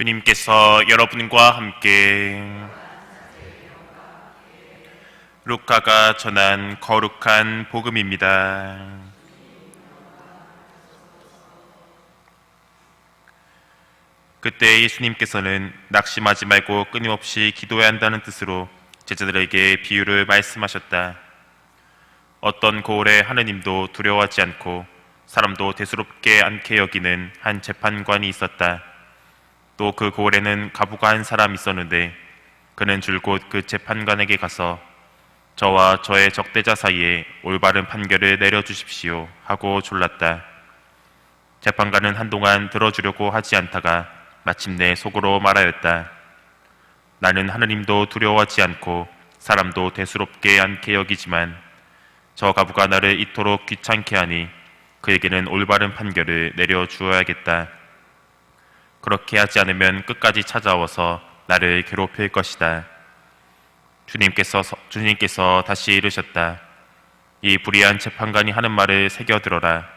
주님께서 여러분과 함께 루카가 전한 거룩한 복음입니다. 그때 예수님께서는 낙심하지 말고 끊임없이 기도해야 한다는 뜻으로 제자들에게 비유를 말씀하셨다. 어떤 고을에 하느님도 두려워하지 않고 사람도 대수롭게 않게 여기는 한 재판관이 있었다. 또 그 고을에는 가부가 한 사람이 있었는데 그는 줄곧 그 재판관에게 가서 저와 저의 적대자 사이에 올바른 판결을 내려주십시오 하고 졸랐다. 재판관은 한동안 들어주려고 하지 않다가 마침내 속으로 말하였다. 나는 하느님도 두려워하지 않고 사람도 대수롭게 않게 여기지만 저 가부가 나를 이토록 귀찮게 하니 그에게는 올바른 판결을 내려주어야겠다. 그렇게 하지 않으면 끝까지 찾아와서 나를 괴롭힐 것이다. 주님께서 다시 이르셨다. 이 불의한 재판관이 하는 말을 새겨들어라.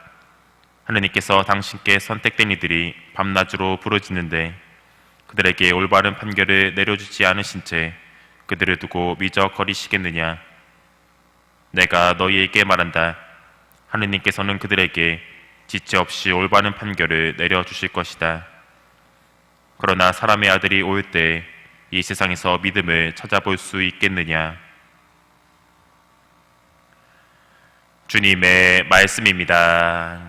하느님께서 당신께 선택된 이들이 밤낮으로 부르짖는데 그들에게 올바른 판결을 내려주지 않으신 채 그들을 두고 미적거리시겠느냐. 내가 너희에게 말한다. 하느님께서는 그들에게 지체 없이 올바른 판결을 내려주실 것이다. 그러나 사람의 아들이 올 때 이 세상에서 믿음을 찾아볼 수 있겠느냐. 주님의 말씀입니다.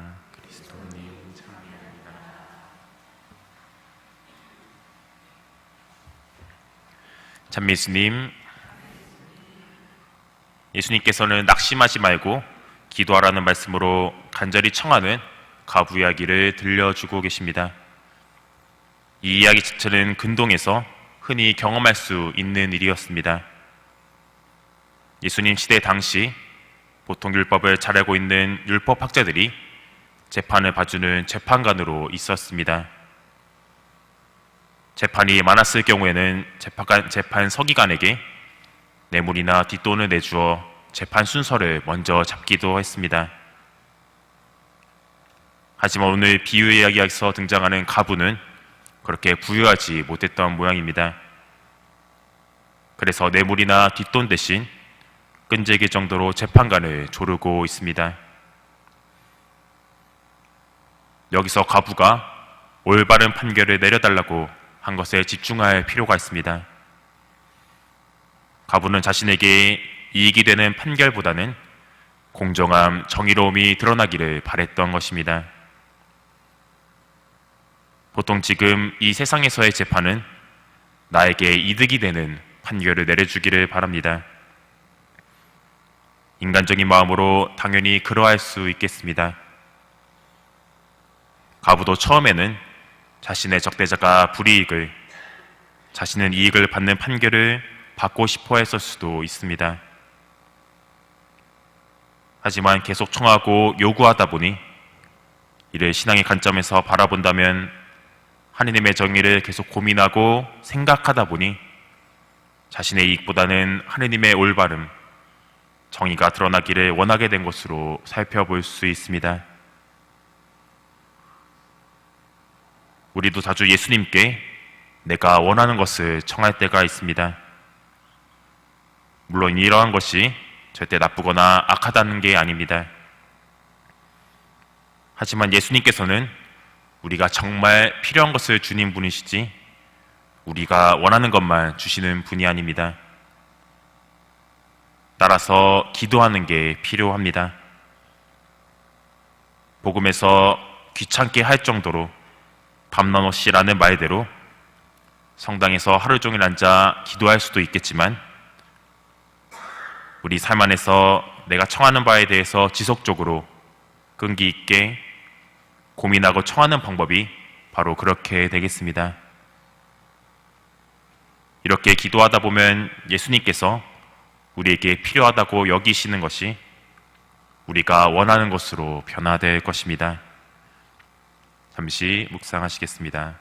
찬미스님, 예수님께서는 낙심하지 말고 기도하라는 말씀으로 간절히 청하는 가부 이야기를 들려주고 계십니다. 이 이야기 자체는 근동에서 흔히 경험할 수 있는 일이었습니다. 예수님 시대 당시 보통 율법을 잘 알고 있는 율법학자들이 재판을 봐주는 재판관으로 있었습니다. 재판이 많았을 경우에는 재판 서기관에게 뇌물이나 뒷돈을 내주어 재판 순서를 먼저 잡기도 했습니다. 하지만 오늘 비유 이야기에서 등장하는 가부는 그렇게 부유하지 못했던 모양입니다. 그래서 뇌물이나 뒷돈 대신 끈질길 정도로 재판관을 조르고 있습니다. 여기서 가부가 올바른 판결을 내려달라고 한 것에 집중할 필요가 있습니다. 가부는 자신에게 이익이 되는 판결보다는 공정함, 정의로움이 드러나기를 바랬던 것입니다. 보통 지금 이 세상에서의 재판은 나에게 이득이 되는 판결을 내려주기를 바랍니다. 인간적인 마음으로 당연히 그러할 수 있겠습니다. 가부도 처음에는 자신의 적대자가 불이익을, 자신은 이익을 받는 판결을 받고 싶어 했을 수도 있습니다. 하지만 계속 청하고 요구하다 보니 이를 신앙의 관점에서 바라본다면 하느님의 정의를 계속 고민하고 생각하다 보니 자신의 이익보다는 하느님의 올바름, 정의가 드러나기를 원하게 된 것으로 살펴볼 수 있습니다. 우리도 자주 예수님께 내가 원하는 것을 청할 때가 있습니다. 물론 이러한 것이 절대 나쁘거나 악하다는 게 아닙니다. 하지만 예수님께서는 우리가 정말 필요한 것을 주는 분이시지 우리가 원하는 것만 주시는 분이 아닙니다. 따라서 기도하는 게 필요합니다. 복음에서 귀찮게 할 정도로 밤낮없이라는 말대로 성당에서 하루 종일 앉아 기도할 수도 있겠지만 우리 삶 안에서 내가 청하는 바에 대해서 지속적으로 끈기 있게 고민하고 청하는 방법이 바로 그렇게 되겠습니다. 이렇게 기도하다 보면 예수님께서 우리에게 필요하다고 여기시는 것이 우리가 원하는 것으로 변화될 것입니다. 잠시 묵상하시겠습니다.